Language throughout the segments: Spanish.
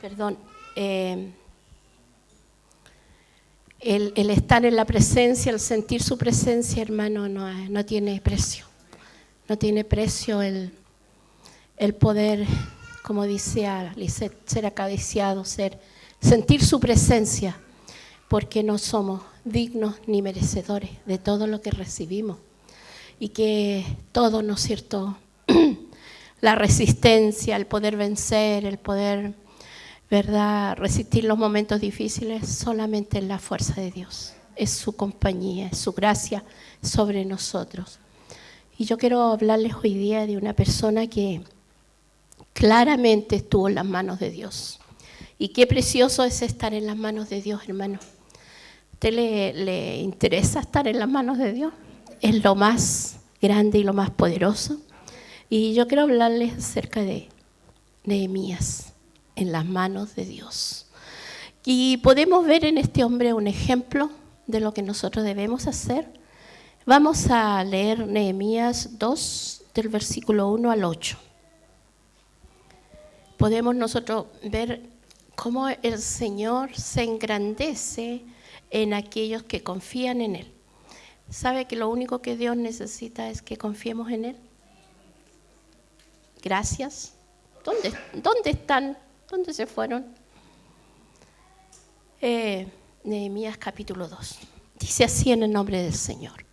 Perdón, el estar en la presencia, el sentir su presencia, hermano, no tiene precio. No tiene precio el poder, como decía Lisette, ser acariciado, sentir su presencia, porque no somos dignos ni merecedores de todo lo que recibimos. Y que todo, ¿no es cierto?, la resistencia, el poder vencer, el poder, ¿verdad?, resistir los momentos difíciles, solamente en la fuerza de Dios. Es su compañía, es su gracia sobre nosotros. Y yo quiero hablarles hoy día de una persona que claramente estuvo en las manos de Dios. Y qué precioso es estar en las manos de Dios, hermano. ¿A usted le interesa estar en las manos de Dios? Es lo más grande y lo más poderoso. Y yo quiero hablarles acerca de Nehemías, en las manos de Dios. Y podemos ver en este hombre un ejemplo de lo que nosotros debemos hacer. Vamos a leer Nehemías 2, del versículo 1 al 8. Podemos nosotros ver cómo el Señor se engrandece en aquellos que confían en Él. ¿Sabe que lo único que Dios necesita es que confiemos en Él? Gracias. ¿Dónde están? ¿Dónde se fueron? Nehemías capítulo 2. Dice así en el nombre del Señor.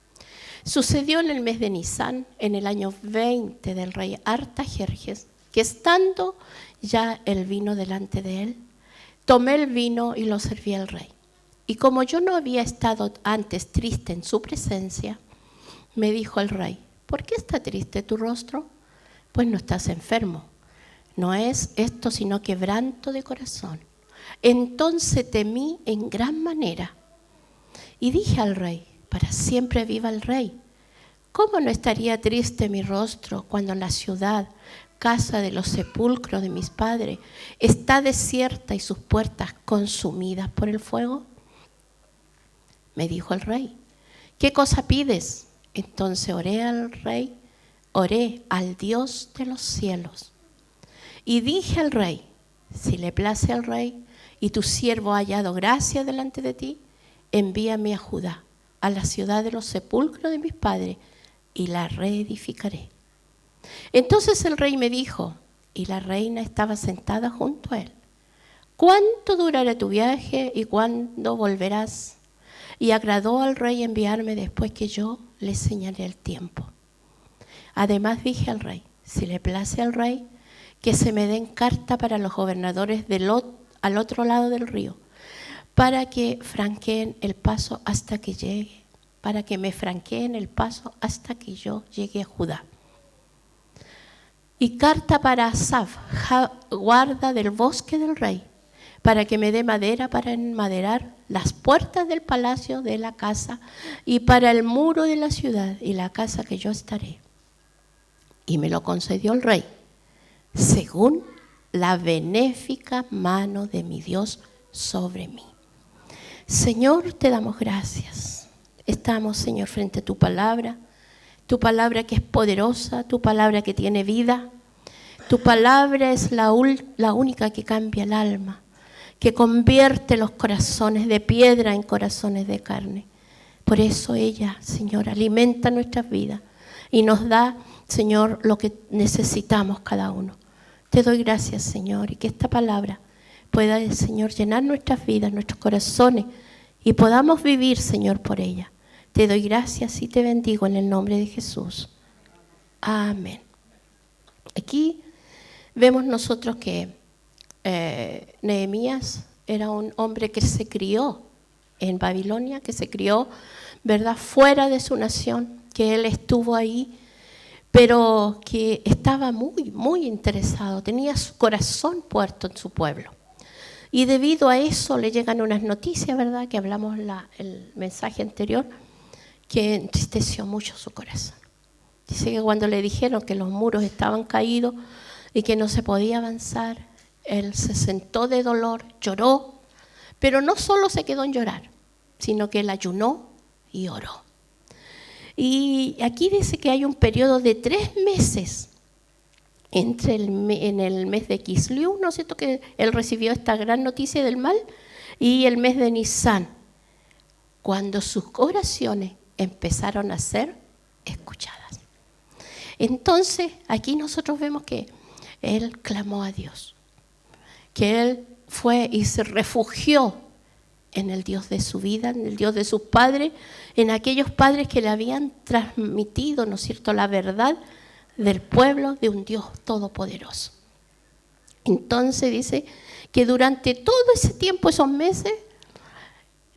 Sucedió en el mes de Nisán, en el año 20 del rey Artajerjes, que estando ya el vino delante de él, tomé el vino y lo serví al rey. Y como yo no había estado antes triste en su presencia, me dijo el rey, ¿por qué está triste tu rostro? Pues no estás enfermo. No es esto sino quebranto de corazón. Entonces temí en gran manera y dije al rey, para siempre viva el rey. ¿Cómo no estaría triste mi rostro cuando la ciudad, casa de los sepulcros de mis padres, está desierta y sus puertas consumidas por el fuego? Me dijo el rey, ¿qué cosa pides? Entonces oré al Dios de los cielos. Y dije al rey, si le place al rey y tu siervo ha hallado gracia delante de ti, envíame a Judá, a la ciudad de los sepulcros de mis padres, y la reedificaré. Entonces el rey me dijo, y la reina estaba sentada junto a él, ¿cuánto durará tu viaje y cuándo volverás? Y agradó al rey enviarme después que yo le señalé el tiempo. Además dije al rey, si le place al rey, que se me den carta para los gobernadores al otro lado del río, para que franqueen el paso hasta que llegue, para que me franqueen el paso hasta que yo llegue a Judá. Y carta para Asaf, guarda del bosque del rey, para que me dé madera para enmaderar las puertas del palacio de la casa y para el muro de la ciudad y la casa que yo estaré. Y me lo concedió el rey, según la benéfica mano de mi Dios sobre mí. Señor, te damos gracias. Estamos, Señor, frente a tu palabra que es poderosa, tu palabra que tiene vida. Tu palabra es la única que cambia el alma, que convierte los corazones de piedra en corazones de carne. Por eso ella, Señor, alimenta nuestras vidas y nos da, Señor, lo que necesitamos cada uno. Te doy gracias, Señor, y que esta palabra pueda, Señor, llenar nuestras vidas, nuestros corazones, y podamos vivir, Señor, por ella. Te doy gracias y te bendigo en el nombre de Jesús. Amén. Aquí vemos nosotros que Nehemías era un hombre que se crió en Babilonia, que se crió, ¿verdad?, fuera de su nación, que él estuvo ahí, pero que estaba muy, muy interesado, tenía su corazón puesto en su pueblo. Y debido a eso le llegan unas noticias, ¿verdad?, que hablamos el mensaje anterior, que entristeció mucho su corazón. Dice que cuando le dijeron que los muros estaban caídos y que no se podía avanzar, él se sentó de dolor, lloró, pero no solo se quedó en llorar, sino que él ayunó y oró. Y aquí dice que hay un periodo de 3 meses en el mes de Kislev, ¿no es cierto?, que él recibió esta gran noticia del mal, y el mes de Nisan, cuando sus oraciones empezaron a ser escuchadas. Entonces, aquí nosotros vemos que él clamó a Dios, que él fue y se refugió en el Dios de su vida, en el Dios de sus padres, en aquellos padres que le habían transmitido, ¿no es cierto?, la verdad del pueblo de un Dios todopoderoso. Entonces dice que durante todo ese tiempo, esos meses,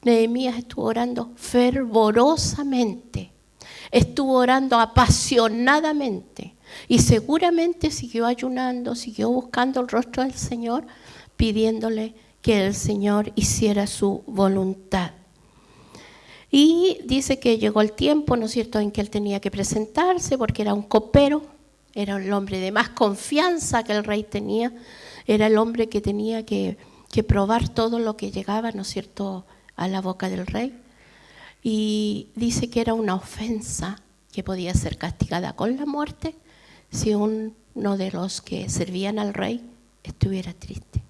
Nehemías estuvo orando fervorosamente, estuvo orando apasionadamente y seguramente siguió ayunando, siguió buscando el rostro del Señor, pidiéndole que el Señor hiciera su voluntad. Y dice que llegó el tiempo, ¿no es cierto?, en que él tenía que presentarse porque era un copero, era el hombre de más confianza que el rey tenía, era el hombre que tenía que probar todo lo que llegaba, ¿no es cierto?, a la boca del rey. Y dice que era una ofensa que podía ser castigada con la muerte si uno de los que servían al rey estuviera triste.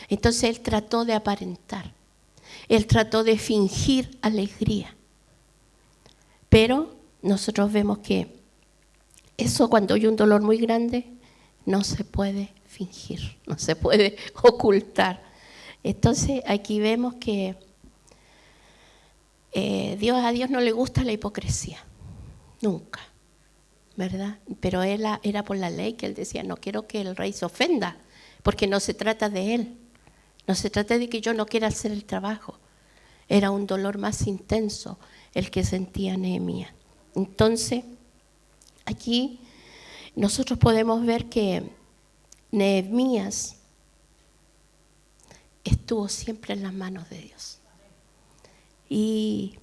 Entonces él trató de aparentar, él trató de fingir alegría. Pero nosotros vemos que eso, cuando hay un dolor muy grande, no se puede fingir, no se puede ocultar. Entonces aquí vemos que a Dios no le gusta la hipocresía, nunca, ¿verdad? Pero era por la ley que él decía, no quiero que el rey se ofenda, porque no se trata de él, no se trata de que yo no quiera hacer el trabajo. Era un dolor más intenso el que sentía Nehemías. Entonces, aquí nosotros podemos ver que Nehemías estuvo siempre en las manos de Dios. Y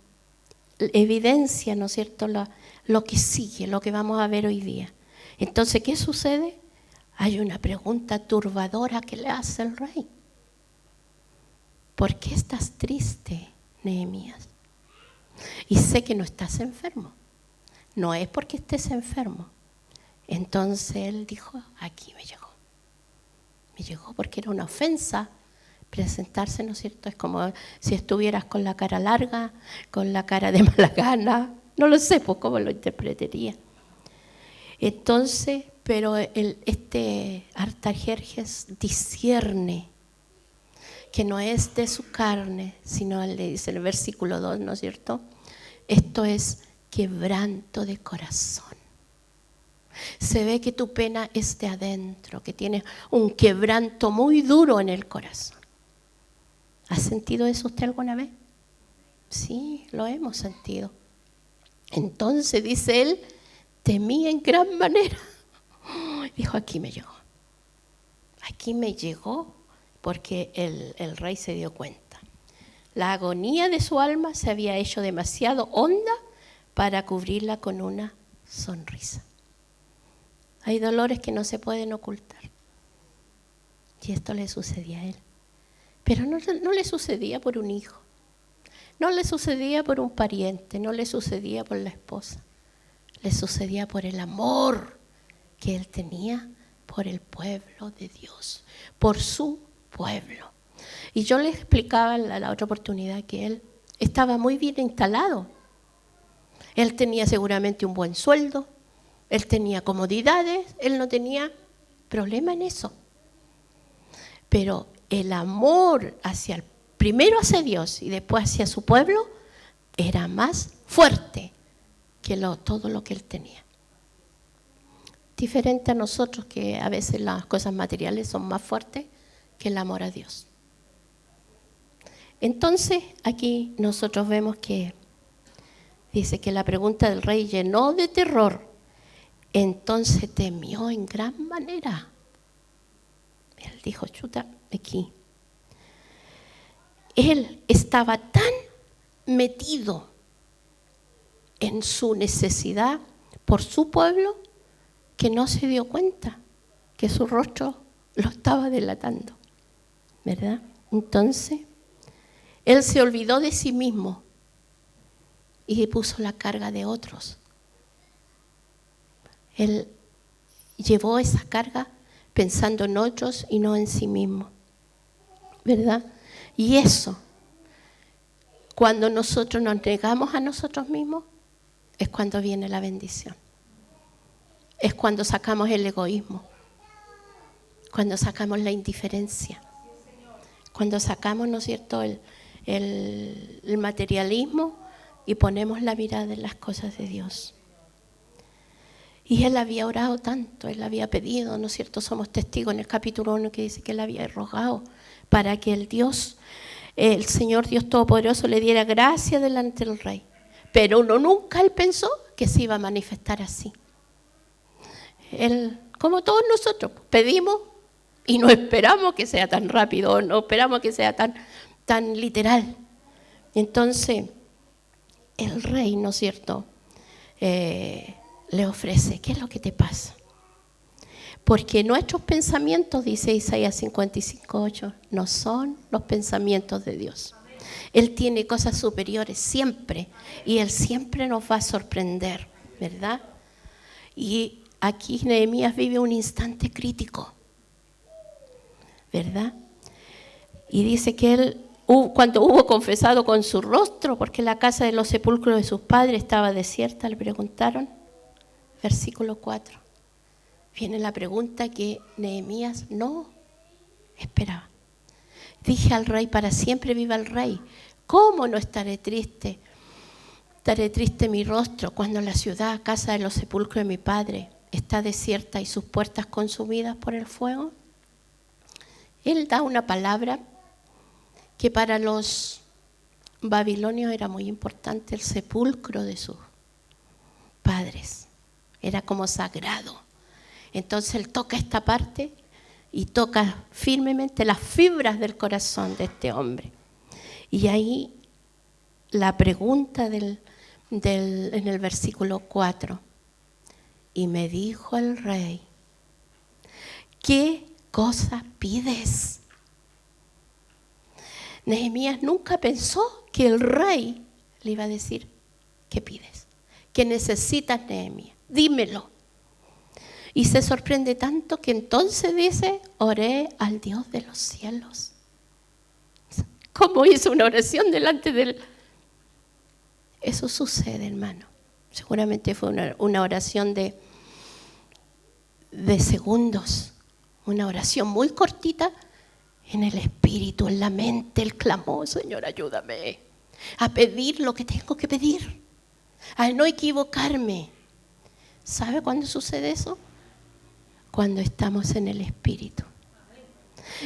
evidencia, ¿no es cierto?, lo que sigue, lo que vamos a ver hoy día. Entonces, ¿qué sucede? Hay una pregunta turbadora que le hace el rey. ¿Por qué estás triste, Nehemías? Y sé que no estás enfermo. No es porque estés enfermo. Entonces él dijo, aquí me llegó. Me llegó porque era una ofensa presentarse, ¿no es cierto? Es como si estuvieras con la cara larga, con la cara de mala gana. No lo sé, pues cómo lo interpretaría. Entonces, pero este Artajerjes discierne que no es de su carne, sino le dice en el versículo 2, ¿no es cierto? Esto es quebranto de corazón. Se ve que tu pena es de adentro, que tienes un quebranto muy duro en el corazón. ¿Ha sentido eso usted alguna vez? Sí, lo hemos sentido. Entonces, dice él, temí en gran manera. Dijo, aquí me llegó. Aquí me llegó porque el rey se dio cuenta. La agonía de su alma se había hecho demasiado honda para cubrirla con una sonrisa. Hay dolores que no se pueden ocultar. Y esto le sucedía a él. Pero no le sucedía por un hijo. No le sucedía por un pariente. No le sucedía por la esposa. Le sucedía por el amor que él tenía por el pueblo de Dios. Por su pueblo. Y yo le explicaba en la otra oportunidad que él estaba muy bien instalado. Él tenía seguramente un buen sueldo, él tenía comodidades, él no tenía problema en eso. Pero el amor primero hacia Dios y después hacia su pueblo era más fuerte que todo lo que él tenía. Diferente a nosotros, que a veces las cosas materiales son más fuertes que el amor a Dios. Entonces, aquí nosotros vemos que dice que la pregunta del rey llenó de terror. Entonces temió en gran manera. Él dijo, chuta, aquí. Él estaba tan metido en su necesidad por su pueblo que no se dio cuenta que su rostro lo estaba delatando, ¿verdad? Entonces, él se olvidó de sí mismo y puso la carga de otros. Él llevó esa carga pensando en otros y no en sí mismo, ¿verdad? Y eso, cuando nosotros nos negamos a nosotros mismos, es cuando viene la bendición. Es cuando sacamos el egoísmo, cuando sacamos la indiferencia, cuando sacamos, ¿no es cierto?, el materialismo y ponemos la mirada en las cosas de Dios. Y él había orado tanto, él había pedido, ¿no es cierto? Somos testigos en el capítulo 1 que dice que él había rogado para que el Señor Dios Todopoderoso le diera gracia delante del rey. Pero nunca él pensó que se iba a manifestar así. Él, como todos nosotros, pedimos y no esperamos que sea tan rápido, no esperamos que sea tan literal. Entonces, el rey, ¿no es cierto?, le ofrece, ¿qué es lo que te pasa? Porque nuestros pensamientos, dice Isaías 55:8, no son los pensamientos de Dios. Él tiene cosas superiores siempre y Él siempre nos va a sorprender, ¿verdad? Y aquí Nehemías vive un instante crítico, ¿verdad? Y dice que él, cuando hubo confesado con su rostro, porque la casa de los sepulcros de sus padres estaba desierta, le preguntaron, versículo 4. Viene la pregunta que Nehemías no esperaba. Dije al rey, para siempre viva el rey. ¿Cómo no estaré triste? Estaré triste mi rostro cuando la ciudad, casa de los sepulcros de mi padre, está desierta y sus puertas consumidas por el fuego. Él da una palabra que para los babilonios era muy importante, el sepulcro de sus padres. Era como sagrado. Entonces él toca esta parte y toca firmemente las fibras del corazón de este hombre. Y ahí la pregunta en el versículo 4. Y me dijo el rey, ¿qué cosa pides? Nehemías nunca pensó que el rey le iba a decir, ¿qué pides? ¿Qué necesitas, Nehemías? Dímelo. Y se sorprende tanto que entonces dice, oré al Dios de los cielos. ¿Cómo hizo una oración delante de él? Eso sucede, hermano. Seguramente fue una oración de segundos, una oración muy cortita. En el espíritu, en la mente, él clamó, Señor, ayúdame a pedir lo que tengo que pedir, a no equivocarme. ¿Sabe cuándo sucede eso? Cuando estamos en el espíritu,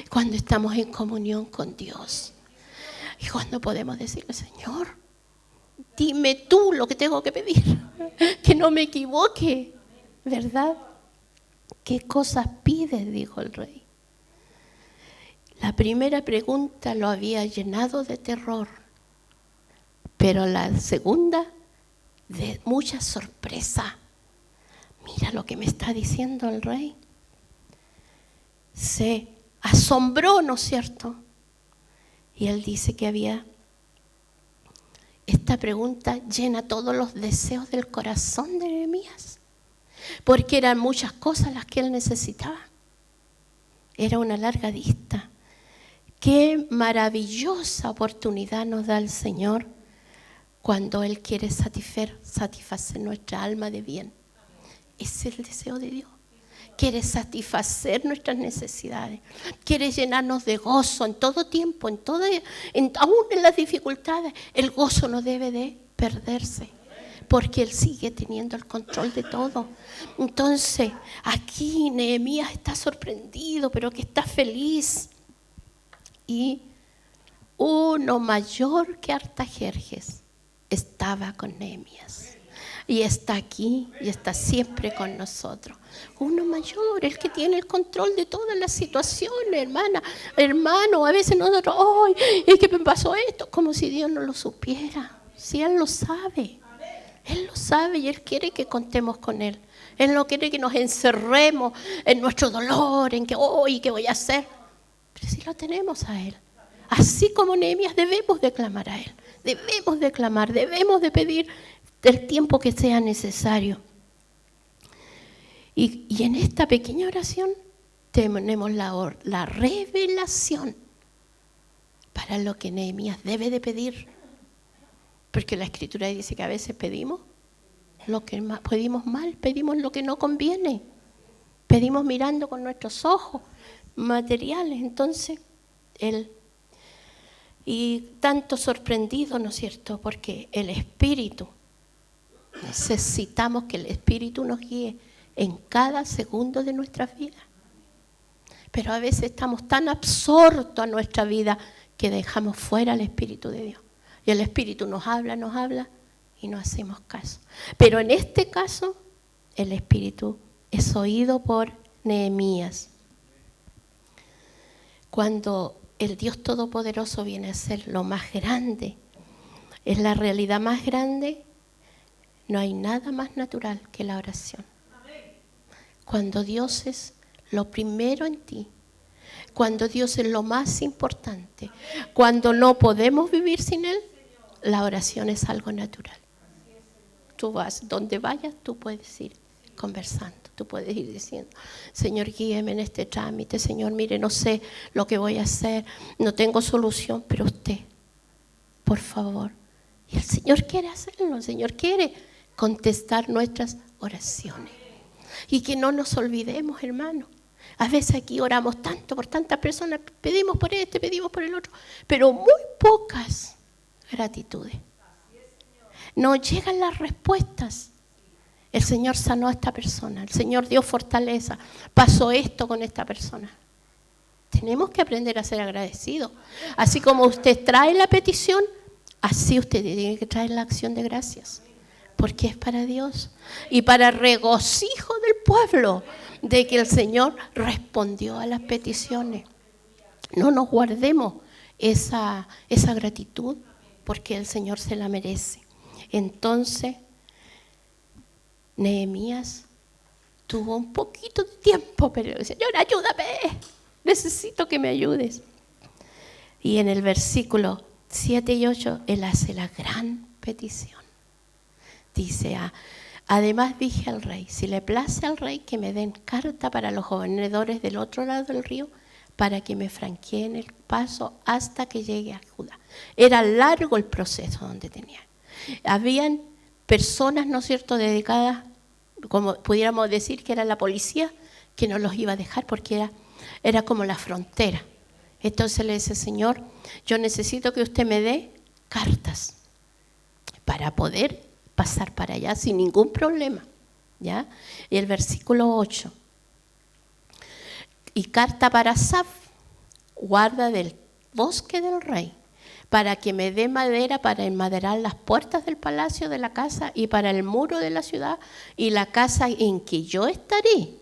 cuando estamos en comunión con Dios y cuando podemos decirle, Señor, dime tú lo que tengo que pedir, que no me equivoque, ¿verdad? ¿Qué cosas pides?, dijo el rey. La primera pregunta lo había llenado de terror, pero la segunda de mucha sorpresa. Mira lo que me está diciendo el rey. Se asombró, ¿no es cierto? Y él dice que esta pregunta llena todos los deseos del corazón de Nehemías, porque eran muchas cosas las que él necesitaba. Era una larga lista. Qué maravillosa oportunidad nos da el Señor cuando Él quiere satisfacer nuestra alma de bien. Ese es el deseo de Dios. Quiere satisfacer nuestras necesidades. Quiere llenarnos de gozo en todo tiempo, aún en las dificultades. El gozo no debe de perderse, porque Él sigue teniendo el control de todo. Entonces, aquí Nehemías está sorprendido, pero que está feliz. Y uno mayor que Artajerjes estaba con Nehemías. Y está aquí y está siempre con nosotros. Uno mayor, el que tiene el control de todas las situaciones, hermano. A veces nosotros, ¡ay! Es que me pasó esto, como si Dios no lo supiera. Si Él lo sabe. Él lo sabe y Él quiere que contemos con Él. Él no quiere que nos encerremos en nuestro dolor, en que, ¡ay! ¿Qué voy a hacer? Pero si lo tenemos a Él. Así como Nehemías debemos de clamar a Él. Debemos de clamar, debemos de pedir el tiempo que sea necesario. Y en esta pequeña oración tenemos la revelación para lo que Nehemías debe de pedir. Porque la Escritura dice que a veces pedimos mal, pedimos lo que no conviene. Pedimos mirando con nuestros ojos materiales. Entonces, y tanto sorprendido, ¿no es cierto? Porque el Espíritu, necesitamos que el Espíritu nos guíe en cada segundo de nuestras vidas. Pero a veces estamos tan absortos a nuestra vida que dejamos fuera al Espíritu de Dios. Y el Espíritu nos habla y no hacemos caso. Pero en este caso, el Espíritu es oído por Nehemías. Cuando el Dios Todopoderoso viene a ser lo más grande, es la realidad más grande, no hay nada más natural que la oración. Cuando Dios es lo primero en ti, cuando Dios es lo más importante, cuando no podemos vivir sin Él, la oración es algo natural. Tú vas, donde vayas, tú puedes ir conversando, tú puedes ir diciendo, Señor, guíeme en este trámite, Señor, mire, no sé lo que voy a hacer, no tengo solución, pero usted, por favor. Y el Señor quiere hacerlo, el Señor quiere contestar nuestras oraciones. Y que no nos olvidemos, hermano. A veces aquí oramos tanto por tantas personas, pedimos por este, pedimos por el otro, pero muy pocas gratitudes. No llegan las respuestas. El Señor sanó a esta persona, el Señor dio fortaleza, pasó esto con esta persona. Tenemos que aprender a ser agradecidos. Así como usted trae la petición, así usted tiene que traer la acción de gracias. Porque es para Dios y para regocijo del pueblo de que el Señor respondió a las peticiones. No nos guardemos esa gratitud porque el Señor se la merece. Entonces, Nehemías tuvo un poquito de tiempo, pero el Señor, ayúdame, necesito que me ayudes. Y en el versículo 7 y 8, él hace la gran petición. Dice, además dije al rey, si le place al rey que me den carta para los gobernadores del otro lado del río, para que me franqueen el paso hasta que llegue a Judá. Era largo el proceso donde tenían. Habían personas, ¿no es cierto?, dedicadas, como pudiéramos decir que era la policía, que no los iba a dejar porque era como la frontera. Entonces le dice, Señor, yo necesito que usted me dé cartas para poder pasar para allá sin ningún problema, ¿ya? Y el versículo 8. Y carta para Asaf, guarda del bosque del rey, para que me dé madera para enmaderar las puertas del palacio de la casa y para el muro de la ciudad y la casa en que yo estaré.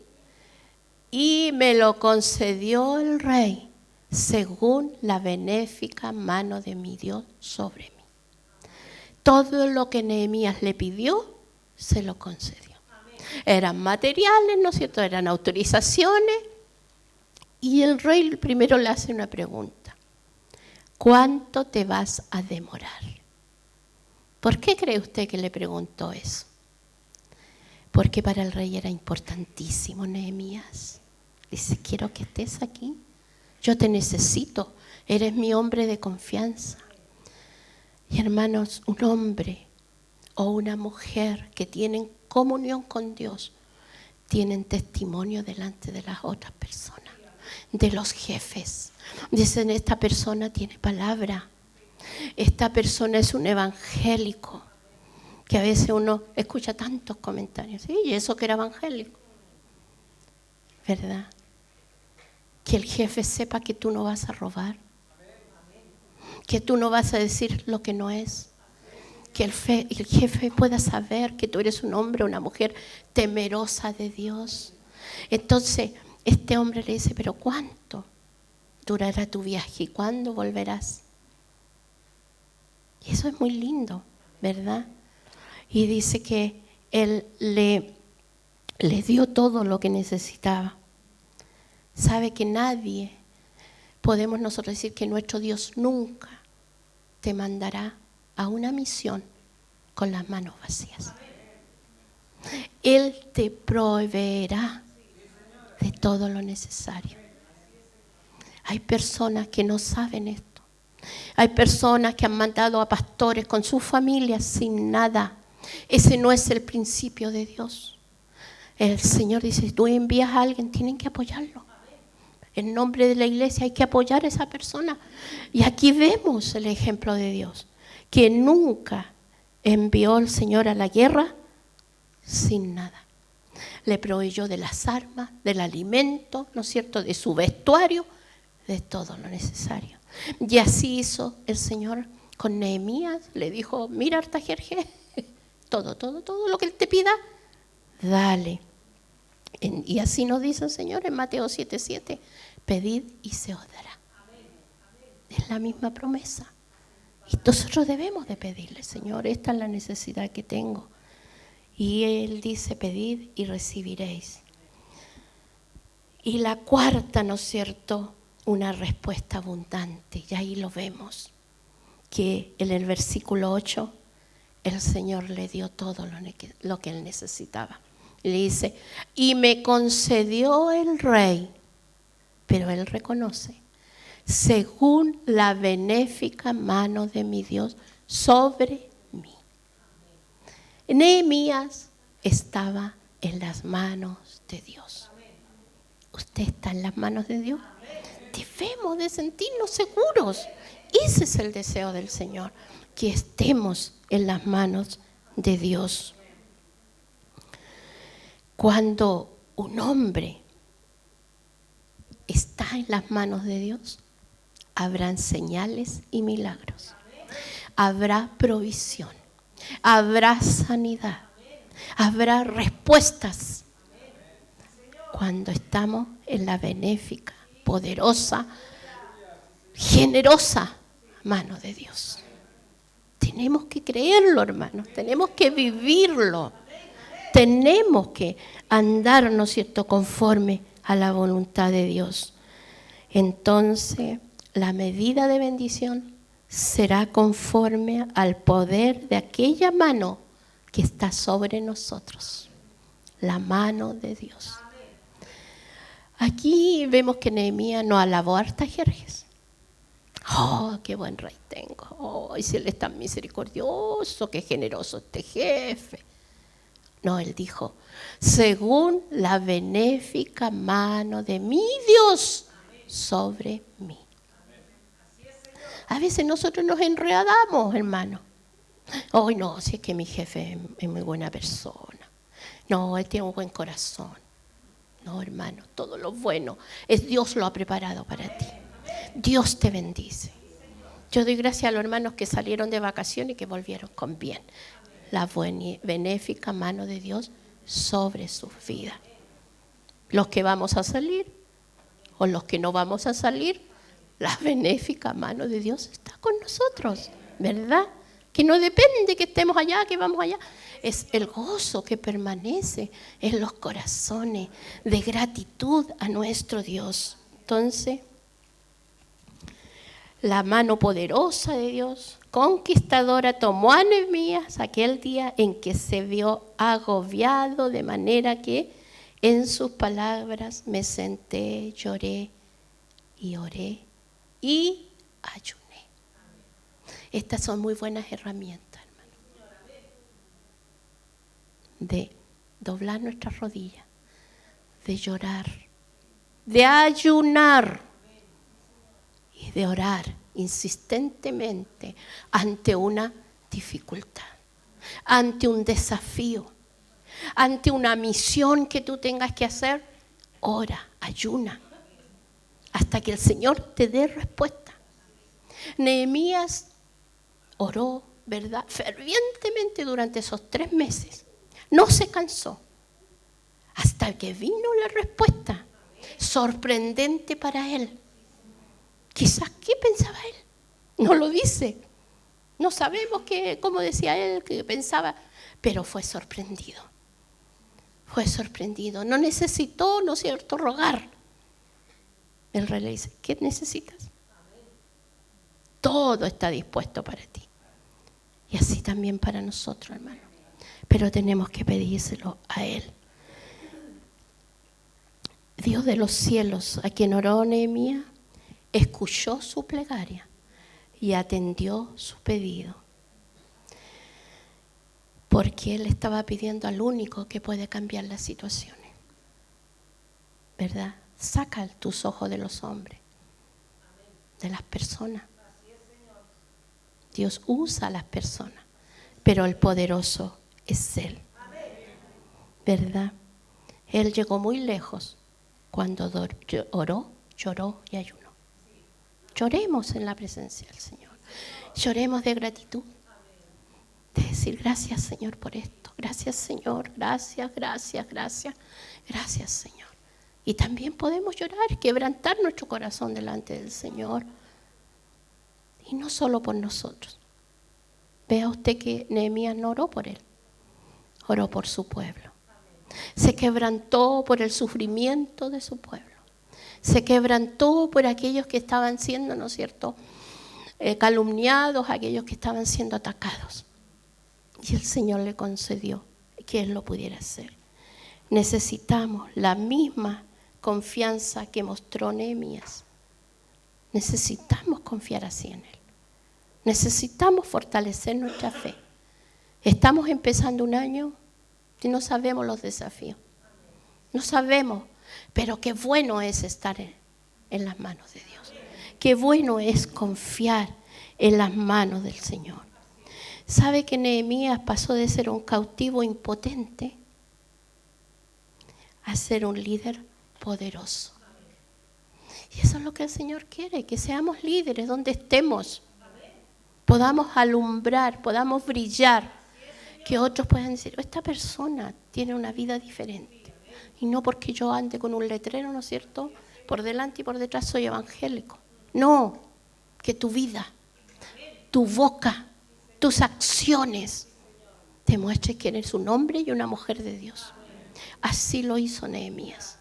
Y me lo concedió el rey, según la benéfica mano de mi Dios sobre mí. Todo lo que Nehemías le pidió, se lo concedió. Eran materiales, ¿no es cierto? Eran autorizaciones. Y el rey primero le hace una pregunta. ¿Cuánto te vas a demorar? ¿Por qué cree usted que le preguntó eso? Porque para el rey era importantísimo, Nehemías. Dice, quiero que estés aquí. Yo te necesito. Eres mi hombre de confianza. Y hermanos, un hombre o una mujer que tienen comunión con Dios, tienen testimonio delante de las otras personas, de los jefes. Dicen, esta persona tiene palabra, esta persona es un evangélico, que a veces uno escucha tantos comentarios, ¿sí? Y eso que era evangélico, ¿verdad? Que el jefe sepa que tú no vas a robar, que tú no vas a decir lo que no es, que el jefe pueda saber que tú eres un hombre o una mujer temerosa de Dios. Entonces, este hombre le dice, pero ¿cuánto durará tu viaje y cuándo volverás? Y eso es muy lindo, ¿verdad? Y dice que él le dio todo lo que necesitaba. Sabe que nadie, podemos nosotros decir que nuestro Dios nunca te mandará a una misión con las manos vacías. Él te proveerá de todo lo necesario. Hay personas que no saben esto. Hay personas que han mandado a pastores con sus familias sin nada. Ese no es el principio de Dios. El Señor dice, si tú envías a alguien, tienen que apoyarlo. En nombre de la iglesia hay que apoyar a esa persona. Y aquí vemos el ejemplo de Dios, que nunca envió el Señor a la guerra sin nada. Le proveyó de las armas, del alimento, ¿no es cierto?, de su vestuario, de todo lo necesario. Y así hizo el Señor con Nehemías. Le dijo, mira Artajerjes, todo lo que Él te pida, dale. Y así nos dice el Señor en Mateo 7:7, pedid y se os dará. Es la misma promesa. Y nosotros debemos de pedirle, Señor, esta es la necesidad que tengo. Y Él dice, pedid y recibiréis. Y la cuarta, ¿no es cierto?, una respuesta abundante. Y ahí lo vemos, que en el versículo 8, el Señor le dio todo lo que Él necesitaba. Le dice, y me concedió el rey, pero Él reconoce, según la benéfica mano de mi Dios sobre mí. Nehemías estaba en las manos de Dios. ¿Usted está en las manos de Dios? Debemos de sentirnos seguros. Ese es el deseo del Señor, que estemos en las manos de Dios. Cuando un hombre está en las manos de Dios, habrán señales y milagros. Habrá provisión, habrá sanidad, habrá respuestas. Cuando estamos en la benéfica, poderosa, generosa mano de Dios. Tenemos que creerlo, hermanos, tenemos que vivirlo. Tenemos que andar, ¿no es cierto?, conforme a la voluntad de Dios. Entonces, la medida de bendición será conforme al poder de aquella mano que está sobre nosotros. La mano de Dios. Aquí vemos que Nehemías no alabó a Artajerjes. Oh, qué buen rey tengo. Oh, y si él es tan misericordioso, qué generoso este jefe. No, él dijo, según la benéfica mano de mi Dios sobre mí. A veces nosotros nos enredamos, hermano. Oh, no, si es que mi jefe es muy buena persona. No, él tiene un buen corazón. No, hermano, todo lo bueno es Dios lo ha preparado para ti. Dios te bendice. Yo doy gracias a los hermanos que salieron de vacaciones y que volvieron con bien. La benéfica mano de Dios sobre sus vidas. Los que vamos a salir o los que no vamos a salir, la benéfica mano de Dios está con nosotros, ¿verdad? Que no depende que estemos allá, que vamos allá. Es el gozo que permanece en los corazones de gratitud a nuestro Dios. Entonces, la mano poderosa de Dios, conquistadora, tomó a Nehemías aquel día en que se vio agobiado, de manera que en sus palabras me senté, lloré y oré y ayuné. Estas son muy buenas herramientas, hermano, de doblar nuestras rodillas, de llorar, de ayunar y de orar insistentemente ante una dificultad, ante un desafío, ante una misión que tú tengas que hacer. Ora, ayuna, hasta que el Señor te dé respuesta. Nehemías oró, ¿verdad?, fervientemente durante esos 3 meses. No se cansó hasta que vino la respuesta sorprendente para él. Quizás, ¿qué pensaba él? No lo dice. No sabemos cómo decía él, qué pensaba, pero fue sorprendido. Fue sorprendido. No necesitó, ¿no es cierto?, rogar. El rey le dice, ¿qué necesitas? Todo está dispuesto para ti. Y así también para nosotros, hermano. pero tenemos que pedírselo a Él. Dios de los cielos, a quien oró Nehemías, escuchó su plegaria y atendió su pedido. Porque Él estaba pidiendo al único que puede cambiar las situaciones. ¿Verdad? Saca tus ojos de los hombres, de las personas. Dios usa a las personas, pero el poderoso es Él. ¿Verdad? Él llegó muy lejos cuando oró, lloró y ayunó. Lloremos en la presencia del Señor. Lloremos de gratitud. De decir gracias, Señor, por esto. Gracias, Señor. Gracias, gracias, gracias. Gracias, Señor. Y también podemos llorar, quebrantar nuestro corazón delante del Señor. Y no solo por nosotros. Vea usted que Nehemías no oró por él. Oró por su pueblo. Se quebrantó por el sufrimiento de su pueblo. Se quebrantó por aquellos que estaban siendo, ¿no es cierto?, calumniados, aquellos que estaban siendo atacados. Y el Señor le concedió que Él lo pudiera hacer. Necesitamos la misma confianza que mostró Nehemías. Necesitamos confiar así en Él. Necesitamos fortalecer nuestra fe. Estamos empezando un año y no sabemos los desafíos. No sabemos, pero qué bueno es estar en las manos de Dios. Qué bueno es confiar en las manos del Señor. ¿Sabe que Nehemías pasó de ser un cautivo impotente a ser un líder poderoso? Y eso es lo que el Señor quiere, que seamos líderes donde estemos. Podamos alumbrar, podamos brillar, que otros puedan decir, esta persona tiene una vida diferente. Y no porque yo ande con un letrero, ¿no es cierto?, por delante y por detrás soy evangélico. No, que tu vida, tu boca, tus acciones demuestren que eres un hombre y una mujer de Dios. Así lo hizo Nehemías.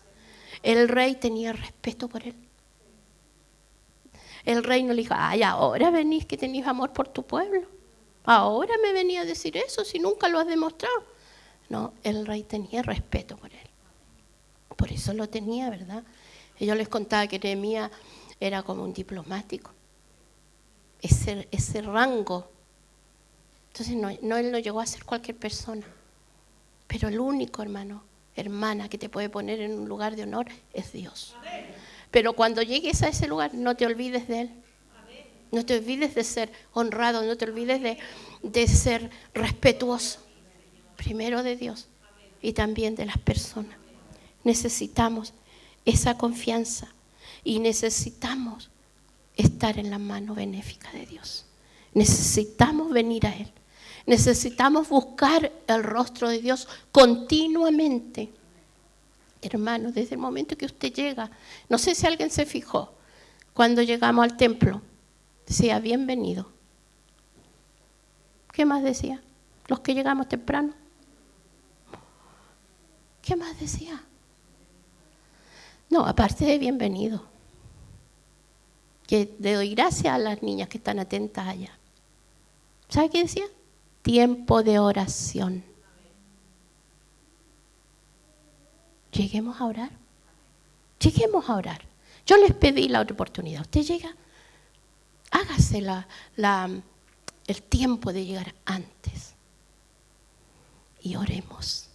El rey tenía respeto por él. El rey no le dijo, ay, ahora venís que tenés amor por tu pueblo. Ahora me venía a decir eso si nunca lo has demostrado. No, el rey tenía respeto por él. Por eso lo tenía, ¿verdad? Y yo les contaba que Nehemías era como un diplomático. Ese rango. Entonces él no llegó a ser cualquier persona. Pero el único, hermana, que te puede poner en un lugar de honor es Dios. Pero cuando llegues a ese lugar, no te olvides de Él. No te olvides de ser honrado, no te olvides de ser respetuoso. Primero de Dios y también de las personas. Necesitamos esa confianza y necesitamos estar en la mano benéfica de Dios. Necesitamos venir a Él. Necesitamos buscar el rostro de Dios continuamente. Hermano, desde el momento que usted llega, no sé si alguien se fijó, cuando llegamos al templo, decía, bienvenido. ¿Qué más decía? Los que llegamos temprano. ¿Qué más decía? No, aparte de bienvenido, que le doy gracias a las niñas que están atentas allá. ¿Sabe qué decía? Tiempo de oración. Lleguemos a orar. Lleguemos a orar. Yo les pedí la otra oportunidad. Usted llega, hágase el tiempo de llegar antes. Y oremos.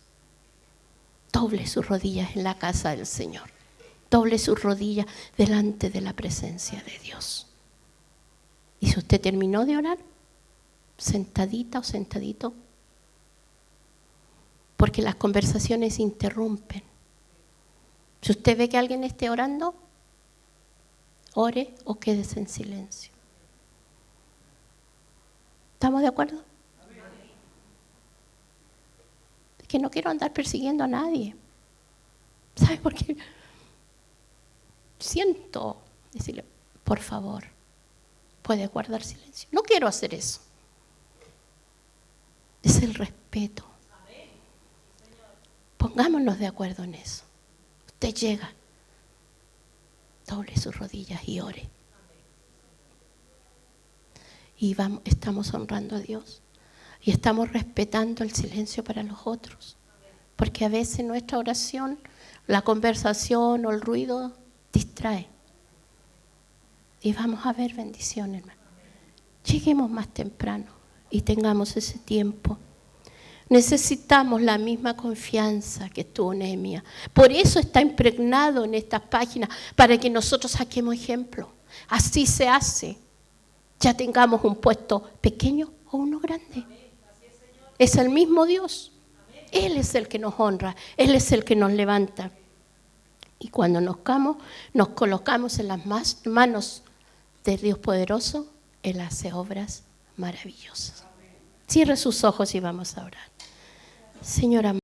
Doble sus rodillas en la casa del Señor. Doble sus rodillas delante de la presencia de Dios. Y si usted terminó de orar, sentadita o sentadito, porque las conversaciones se interrumpen. Si usted ve que alguien esté orando, ore o quédese en silencio. ¿Estamos de acuerdo? Es que no quiero andar persiguiendo a nadie. ¿Sabe por qué? Siento decirle, por favor, puede guardar silencio. No quiero hacer eso. Es el respeto. Pongámonos de acuerdo en eso. Usted llega, doble sus rodillas y ore. Y estamos honrando a Dios. y estamos respetando el silencio para los otros. Porque a veces nuestra oración, la conversación o el ruido distrae. Y vamos a ver bendición, hermano. Lleguemos más temprano y tengamos ese tiempo. Necesitamos la misma confianza que tuvo Nehemías. Por eso está impregnado en estas páginas, para que nosotros saquemos ejemplo. Así se hace. Ya tengamos un puesto pequeño o uno grande. Es el mismo Dios. Él es el que nos honra. Él es el que nos levanta. Y cuando nos colocamos en las manos de Dios poderoso, Él hace obras maravillosas. Cierre sus ojos y vamos a orar. Señor amado.